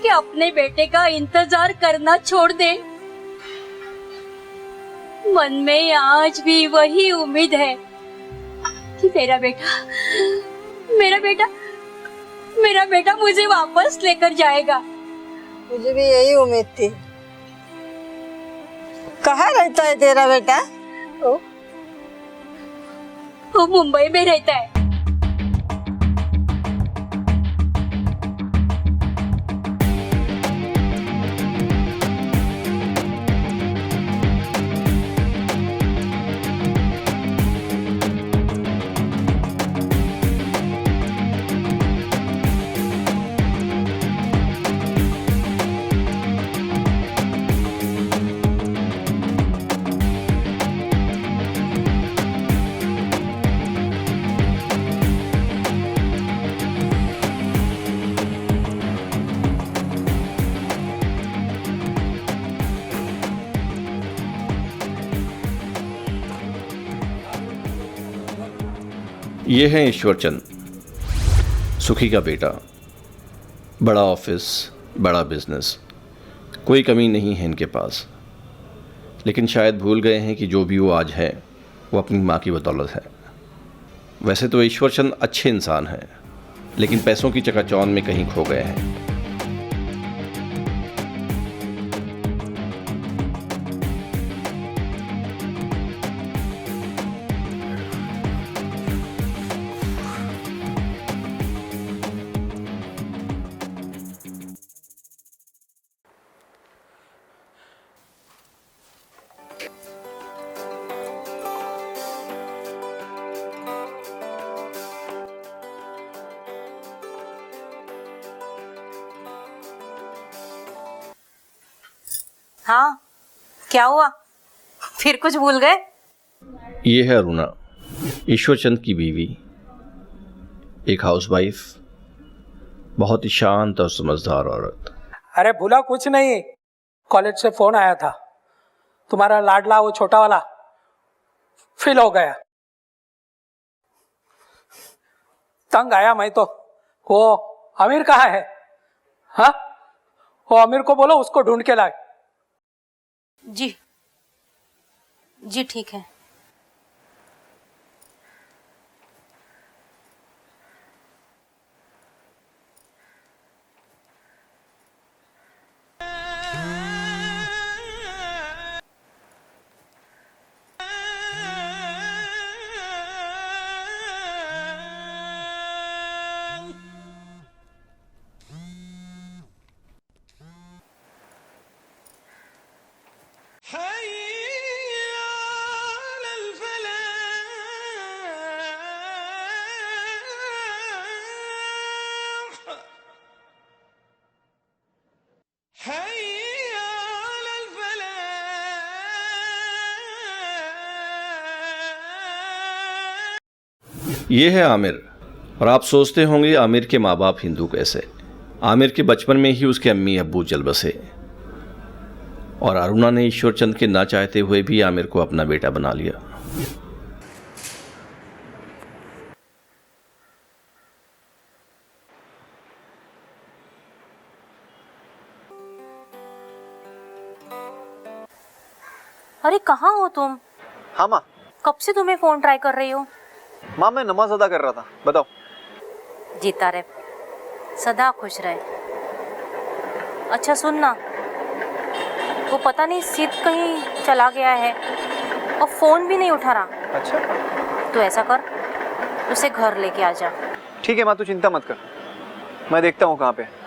कि अपने बेटे का इंतजार करना छोड़ दे। मन में आज भी वही उम्मीद है कि मेरा बेटा मुझे वापस लेकर जाएगा। मुझे भी यही उम्मीद थी। कहाँ रहता है तेरा बेटा? वो मुंबई में रहता है। ये है ईश्वरचंद, सुखी का बेटा। बड़ा ऑफिस, बड़ा बिजनेस, कोई कमी नहीं है इनके पास। लेकिन शायद भूल गए हैं कि जो भी वो आज है वो अपनी माँ की बदौलत है। वैसे तो ईश्वरचंद अच्छे इंसान हैं, लेकिन पैसों की चकाचौंध में कहीं खो गए हैं। हाँ, क्या हुआ? फिर कुछ भूल गए? ये है अरुणा, ईश्वरचंद की बीवी, एक हाउसवाइफ, बहुत ही शांत और समझदार औरत। अरे भूला कुछ नहीं, कॉलेज से फोन आया था, तुम्हारा लाडला वो छोटा वाला फेल हो गया। तंग आया मैं तो। वो आमिर कहाँ है? हाँ, वो आमिर को बोलो उसको ढूंढ के लाए। जी ठीक है। ये है आमिर। और आप सोचते होंगे आमिर के माँ बाप हिंदू कैसे? आमिर के बचपन में ही उसके अम्मी अब्बू चल बसे, और अरुणा ने ईश्वरचंद के ना चाहते हुए भी आमिर को अपना बेटा बना लिया। अरे कहाँ हो तुम? हाँ माँ। कब से तुम्हें फोन ट्राई कर रही हो? माँ मैं नमाज अदा कर रहा था, बताओ। जीता रहे, सदा खुश रहे। अच्छा सुन ना, वो पता नहीं सिद्ध कहीं चला गया है और फोन भी नहीं उठा रहा। अच्छा, तो ऐसा कर, उसे घर लेके आ जा। ठीक है माँ, तू चिंता मत कर, मैं देखता हूँ कहाँ पे।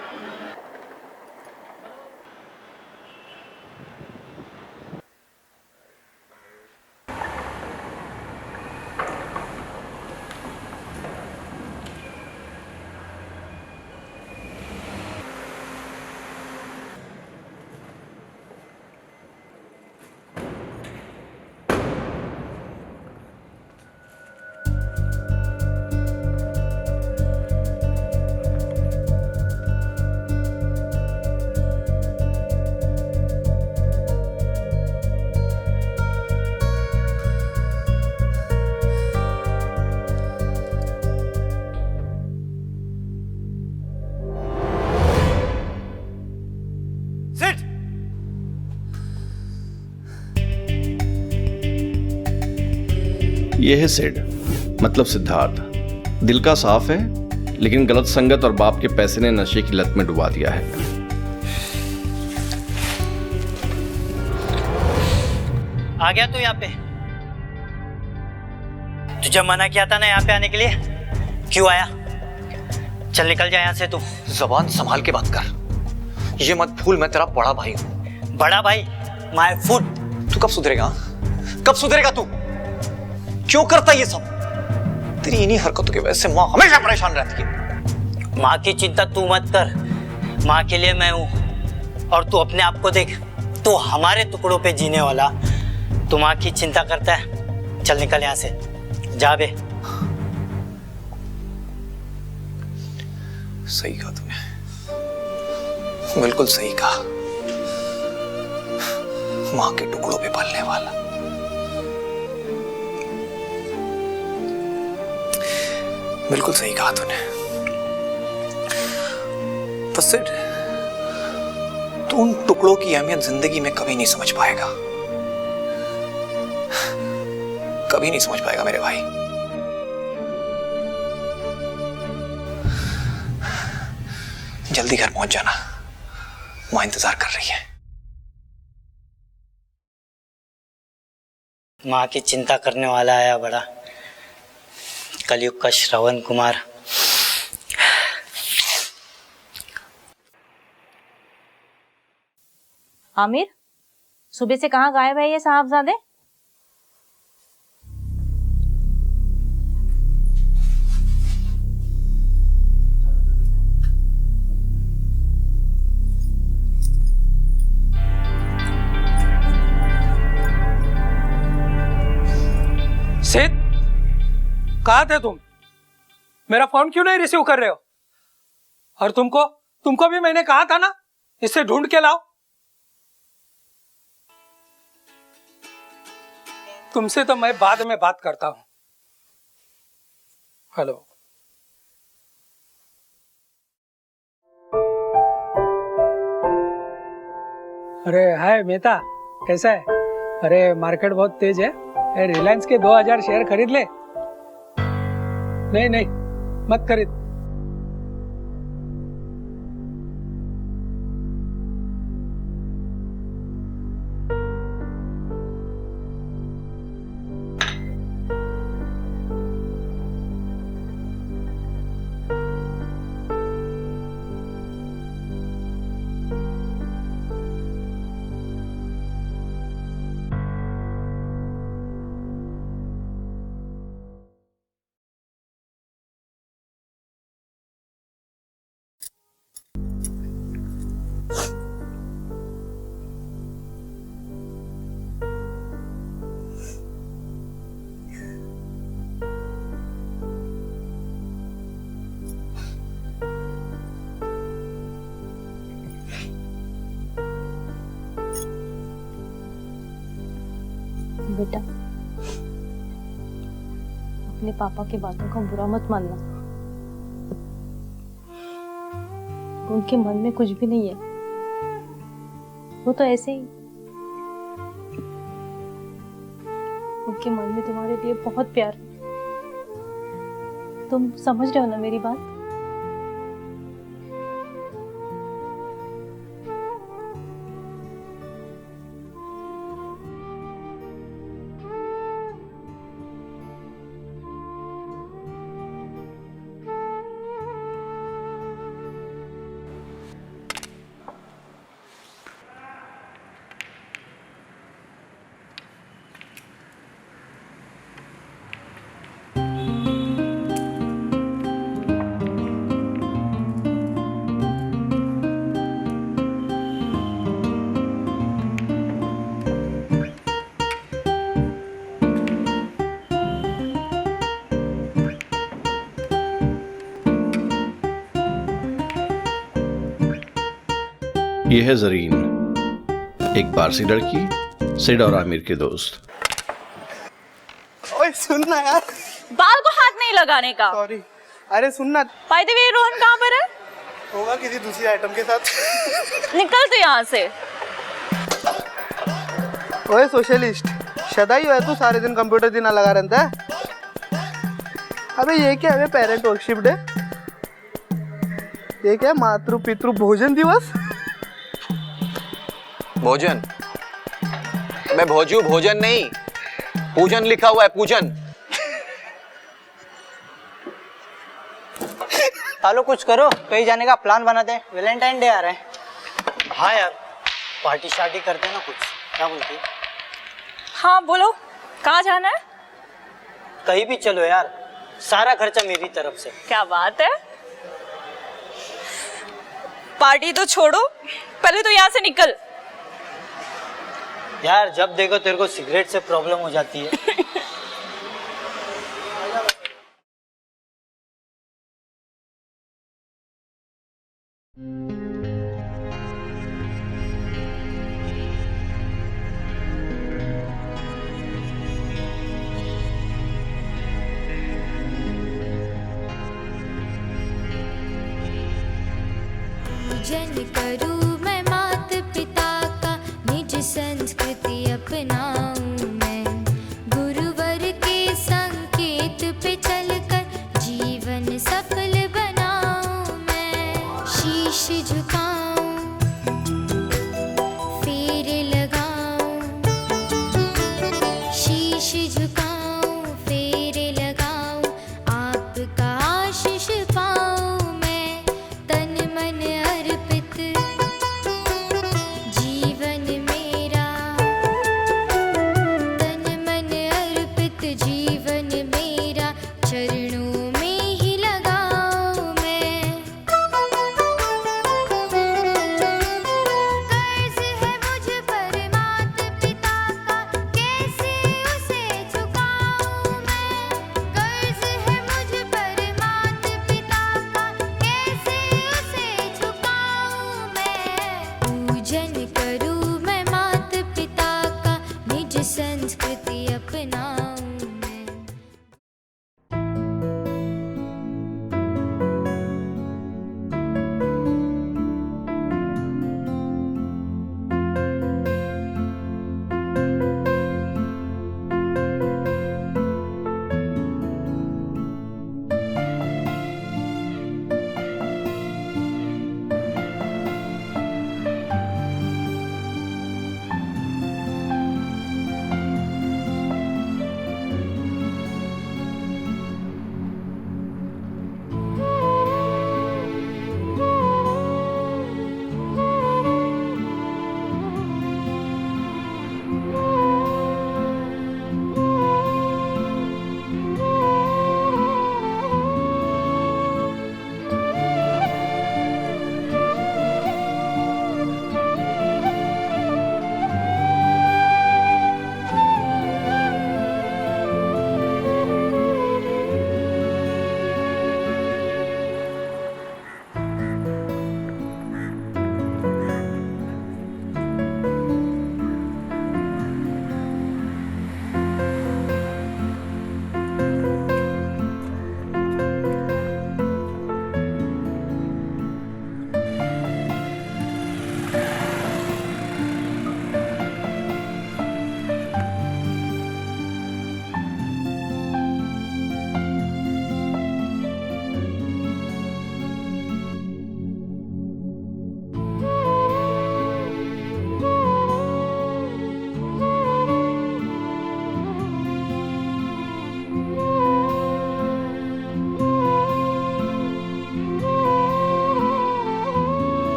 ये है सिड, मतलब सिद्धार्थ। दिल का साफ है, लेकिन गलत संगत और बाप के पैसे ने नशे की लत में डुबा दिया है। आ गया तू यहाँ पे? तुझे मना किया था ना यहाँ पे आने के लिए, क्यों आया? चल निकल जा यहाँ से तू। जबान संभाल के बात कर। ये मत भूल मैं तेरा बड़ा भाई हूँ। बड़ा भाई? My foot. तू कब सुधरेगा? कब सुधरेगा तू? क्यों करता ये सब? तेरी इन्हीं हरकतों की वजह से माँ हमेशा परेशान रहती है। माँ की चिंता तू मत कर, माँ के लिए मैं हूँ। और तू अपने आप को देख, तू हमारे टुकड़ों पे जीने वाला, तू माँ की चिंता करता है। चल निकल यहाँ से, जा बे। सही कहा तूने, बिल्कुल सही कहा। माँ के टुकड़ों पे पलने वाला। बिल्कुल सही कहा तूने। तो सिड, तू उन टुकड़ों की अहमियत जिंदगी में कभी नहीं समझ पाएगा, कभी नहीं समझ पाएगा मेरे भाई। जल्दी घर पहुंच जाना, माँ इंतजार कर रही है। माँ की चिंता करने वाला आया बड़ा, कलयुग का श्रवण कुमार। आमिर, सुबह से कहाँ गायब है ये साहबजादे? सिद्ध, कहाँ थे तुम? मेरा फोन क्यों नहीं रिसीव कर रहे हो? और तुमको भी मैंने कहा था ना, इसे ढूंढ के लाओ। तुमसे तो मैं बाद में बात करता हूं। हेलो। अरे हाय मेहता, कैसा है? अरे मार्केट बहुत तेज है, रिलायंस के 2000 शेयर खरीद ले। नहीं मत खरीद। बेटा, अपने पापा की बातों का बुरा मत मानना। उनके मन में कुछ भी नहीं है, वो तो ऐसे ही। उनके मन में तुम्हारे लिए बहुत प्यार है। तुम समझ रहे हो ना मेरी बात? ये है जरीन, एक पारसी लड़की, सिड और आमिर के दोस्त। ओए सुन ना यार। बाल को हाथ नहीं लगाने का। सॉरी। अरे सुन ना। बाय द वे, रोहन कहाँ पर है? होगा किसी दूसरी आइटम के साथ। निकल तो यहाँ से। ओए सोशलिस्ट, शदाई है तू, सारे दिन कंप्यूटर दिन लगा रहता है। अबे ये क्या है पेरेंट वर्कशिप डे? ये क्या मातृ पितृ भोजन दिवस? भोजन? मैं भोजू भोजन नहीं, पूजन लिखा हुआ है, पूजन। चलो कुछ करो, कहीं जाने का प्लान बनाते हैं, वैलेंटाइन डे आ रहा है। हाँ यार, पार्टी शार्टी करते हैं ना कुछ, क्या बोलती है? हाँ बोलो, कहाँ जाना है? कहीं भी चलो यार, सारा खर्चा मेरी तरफ से। क्या बात है, पार्टी तो छोड़ो, पहले तो यहाँ से निकल। यार जब देखो तेरे को सिगरेट से प्रॉब्लम हो जाती है। पूजन करूं मैं मात पिता का, निज संस्कृति अपनाऊं मैं, गुरुवर के संकेत पे चलकर जीवन सफल बनाऊं मैं। शीश झुकाऊं, फेरे लगाऊं, शीश झुकाऊं, फेरे लगाऊं, आपका आशीष पाऊं मैं, तन मन अर्पित जीवन मेरा, तन मन अर्पित जीवन मेरा, चरणों में ही लगाऊं मैं। कर्ज है मुझ पर मात पिता का, कैसे उसे चुकाऊं मैं। कर्ज है मुझ पर मात पिता का, कैसे उसे चुकाऊं मैं। पूजन करूं मैं मात पिता का, निज संस्कृति अपनाऊं मैं।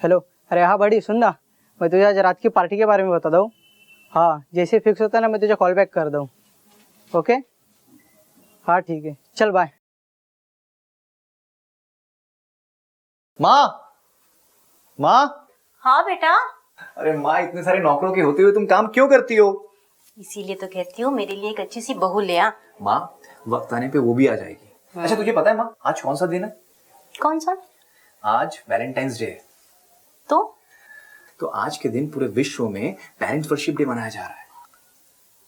हेलो, अरे हाँ बड़ी सुन ना, मैं तुझे आज रात की पार्टी के बारे में बता दूँ। हाँ जैसे फिक्स होता है ना, मैं तुझे कॉल बैक कर दूँ। ओके हाँ ठीक है, चल बाय। माँ, माँ। हाँ बेटा, अरे माँ, इतने सारे नौकरों के होते हुए तुम काम क्यों करती हो? इसीलिए तो कहती हूँ मेरे लिए एक अच्छी सी बहू ले आ। माँ, वक्त आने पे वो भी आ जाएगी। अच्छा तुझे पता है माँ, आज कौन सा दिन है? कौन सा? आज वैलेंटाइंस डे है। तो आज के दिन पूरे विश्व में पेरेंट्स वर्शिप डे मनाया जा रहा है।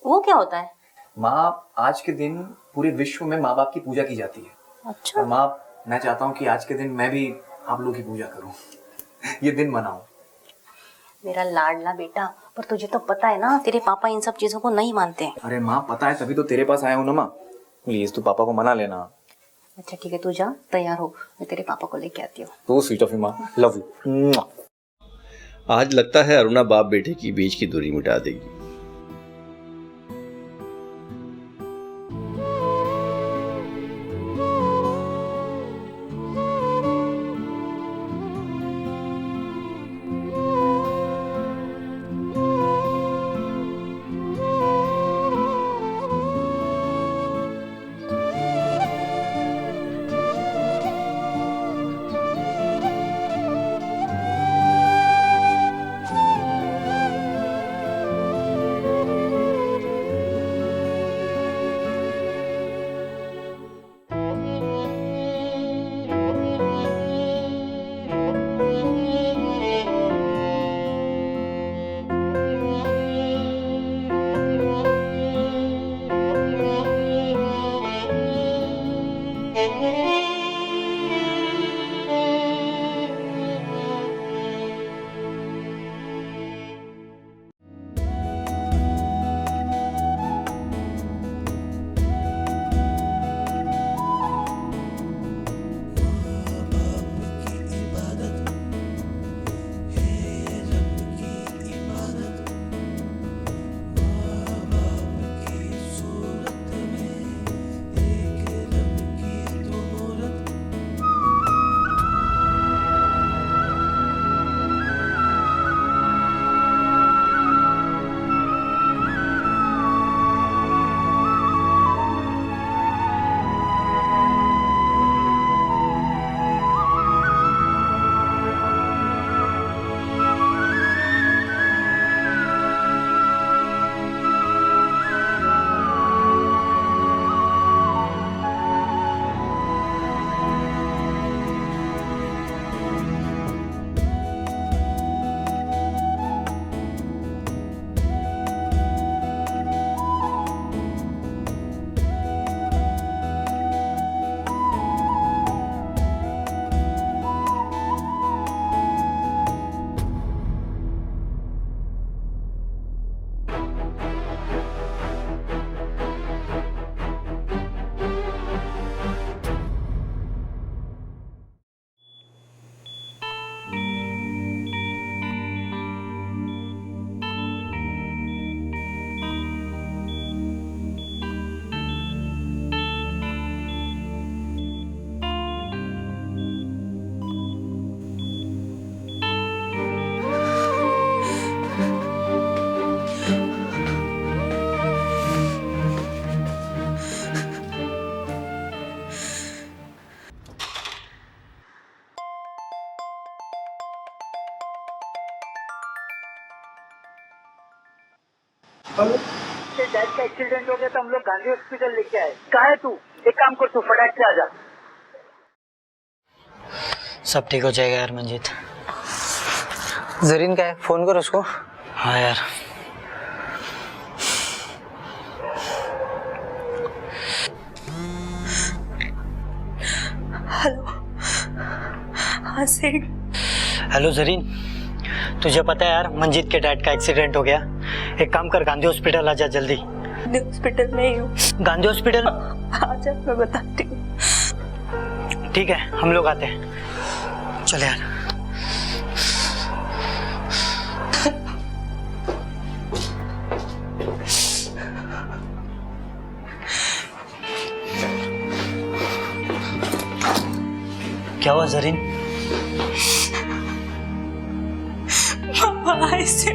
वो क्या होता है? माँ, आज के दिन पूरे विश्व में माँ बाप की पूजा की जाती है। अच्छा। और माँ, मैं चाहता हूँ कि आज के दिन मैं भी आप लोगों की पूजा करूँ, ये दिन मनाऊं। मेरा लाडला बेटा, पर तुझे तो पता है ना तेरे पापा इन सब चीजों को नहीं मानते। अरे माँ, पता है तभी तो तेरे पास आया हूँ ना माँ। प्लीज तू पापा को मना लेना। अच्छा ठीक है, तू जा, तैयार हो, मैं तेरे पापा को लेके आती हूँ। तो स्वीट ऑफ यू माँ, लव यू। आज लगता है अरुणा बाप बेटे की बीच की दूरी मिटा देगी। डैड का एक्सीडेंट हो गया तो हम लोग गांधी हॉस्पिटल लेके आए। कहाँ है तू? एक काम कर, तू फटाक से आ जा। सब ठीक हो जाएगा यार मंजीत। जरीन का है, फोन कर उसको। हाँ यार। हेलो। हाँ सेठ। हेलो जरीन, तुझे पता है यार मंजीत के डैड का एक्सीडेंट हो गया। एक काम कर, गांधी हॉस्पिटल आ जा जल्दी। हॉस्पिटल में ही हूँ। गांधी हॉस्पिटल आजा, मैं बताती हूँ। ठीक है, हम लोग आते हैं। चल यार। क्या हुआ जरीन? पापा ऐसे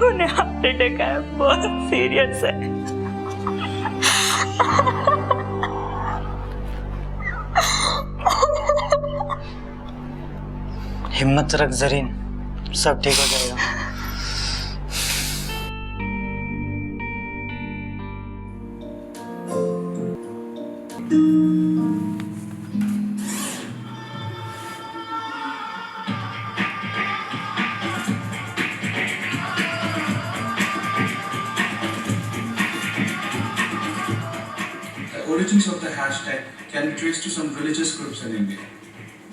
उन्हें हार्ट अटैक आया, बहुत सीरियस है। हिम्मत रख जरीन, सब ठीक हो जाएगा। The origins of the hashtag can be traced to some religious groups in India.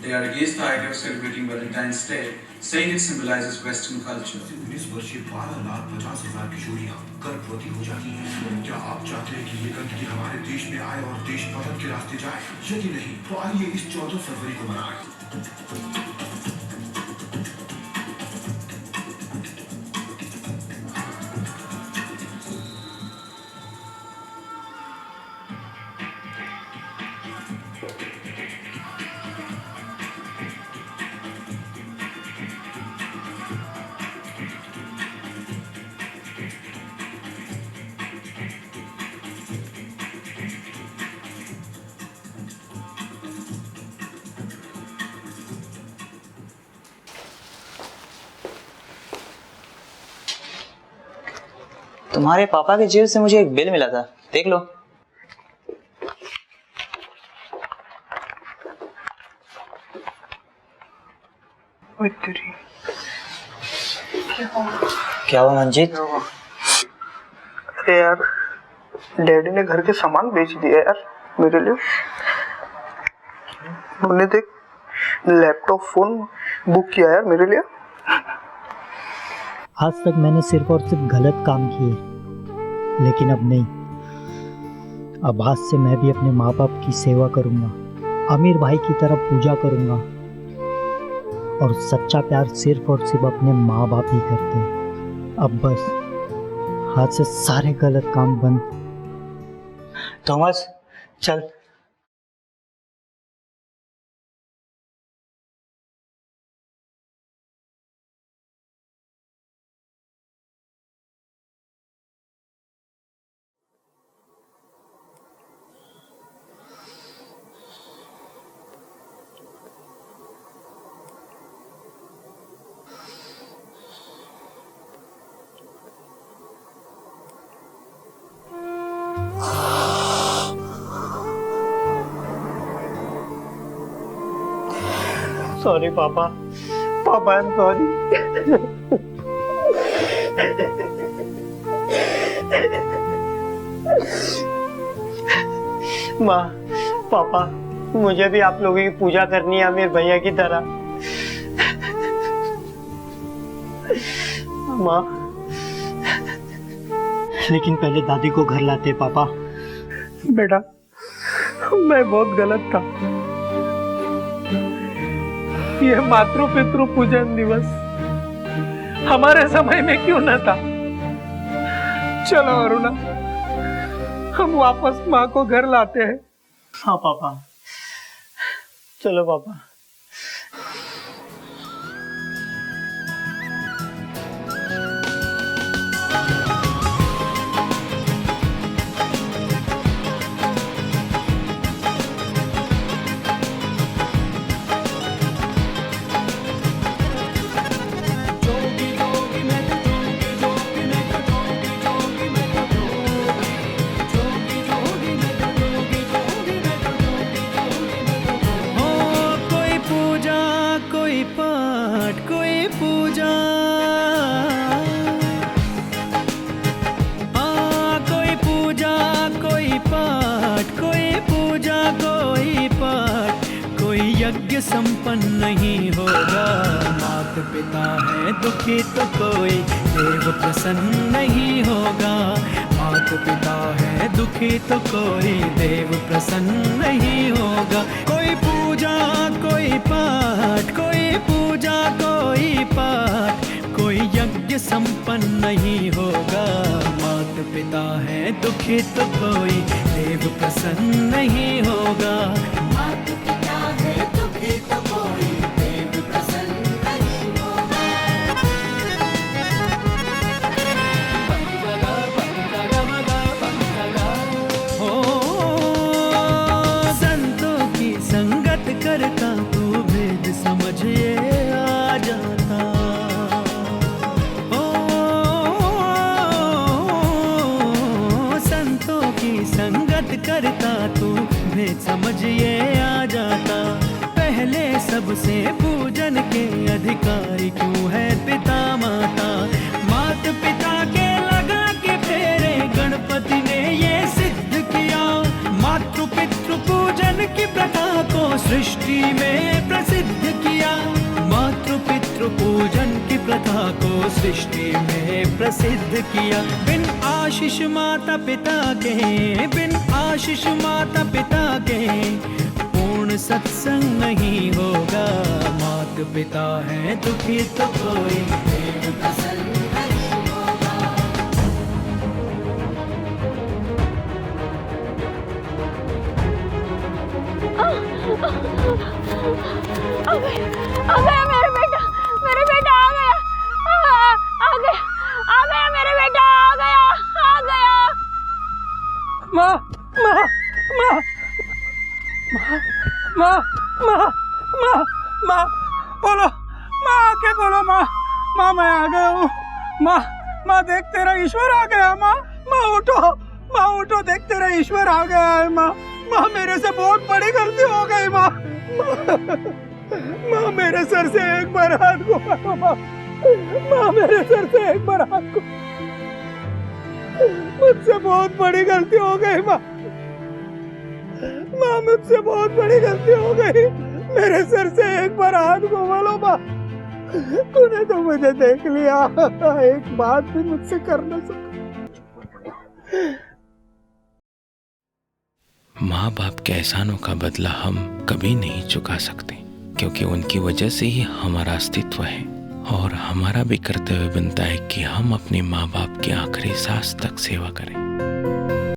They are against the idea of celebrating Valentine's Day, saying it symbolizes Western culture. 19 वर्षीय 12,50,000 किशोरियां गर्भवती हो जाती हैं। क्या आप चाहते हैं कि ये गंदगी हमारे देश में आए और देश पतन के रास्ते जाए? यदि नहीं, तो आइए इस 14 फरवरी को मनाएं। तुम्हारे पापा के जेब से मुझे एक बिल मिला था, देख लो। क्या हुआ मंजीत? अरे यार, डैडी ने घर के सामान बेच दिया यार मेरे लिए। उन्होंने देख लैपटॉप फोन बुक किया यार मेरे लिए। आज तक मैंने सिर्फ और सिर्फ गलत काम किए, लेकिन अब नहीं। अब आज से मैं भी अपने माँ बाप की सेवा करूँगा, आमिर भाई की तरह पूजा करूँगा। और सच्चा प्यार सिर्फ और सिर्फ अपने माँ बाप ही करते हैं। अब बस आज से सारे गलत काम बंद। थॉमस चल। सॉरी पापा, पापा आई एम सॉरी। माँ, पापा, मुझे भी आप लोगों की पूजा करनी है मेरे भैया की तरह। माँ, लेकिन पहले दादी को घर लाते पापा। बेटा, मैं बहुत गलत था। ये मातृ पितृ पूजन दिवस हमारे समय में क्यों न था? चलो अरुणा, हम वापस माँ को घर लाते हैं। हाँ पापा, चलो पापा। यज्ञ संपन्न नहीं होगा। माता पिता है दुखी तो कोई देव प्रसन्न नहीं होगा। माता पिता है दुखी तो कोई देव प्रसन्न नहीं होगा। कोई पूजा कोई पाठ, कोई पूजा कोई पाठ, कोई यज्ञ संपन्न नहीं होगा। माता पिता है दुखी तो कोई देव प्रसन्न नहीं होगा। माता पिता है दुखी तो कोई देव प्रसन्न नहीं होगा। हो संतों की संगत करता तू भेद समझिए। पूजन के अधिकारी क्यों है पिता माता। माता पिता के लगा के फेरे गणपति ने ये सिद्ध किया। मातृ पितृ पूजन की प्रथा को सृष्टि में प्रसिद्ध किया। मातृ पितृ पूजन की प्रथा को सृष्टि में प्रसिद्ध किया। बिन आशीष माता पिता के, बिन आशीष माता पिता के पूर्ण सत्संग नहीं होगा। माता पिता है दुखी तो कोई देव प्रसन्न नहीं होगा। आ गया मेरा बेटा, मेरा बेटा आ गया, आ गया मेरा बेटा, आ गया। माँ माँ माँ माँ माँ माँ माँ बोलो, माँ आके बोलो। माँ मैं आ गया हूँ। माँ देख तेरा ईश्वर आ गया। माँ उठो देख तेरा ईश्वर आ गया है। माँ मेरे से बहुत बड़ी गलती हो गई। माँ मेरे सर से एक बार हाथ घुमाओ। माँ मेरे सर से एक बार हाथ घुमाओ। मुझसे बहुत बड़ी गलती हो गई। माँ मुझसे बहुत बड़ी गलती हो गई। मेरे सर से एक बार हाथ घुमा लो। माँ तूने तो मुझे देख लिया, एक बात भी मुझसे कर न सका। माँ बाप के एहसानों का बदला हम कभी नहीं चुका सकते, क्योंकि उनकी वजह से ही हमारा अस्तित्व है। और हमारा भी कर्तव्य बनता है कि हम अपने माँ बाप की आखिरी सांस तक सेवा करें।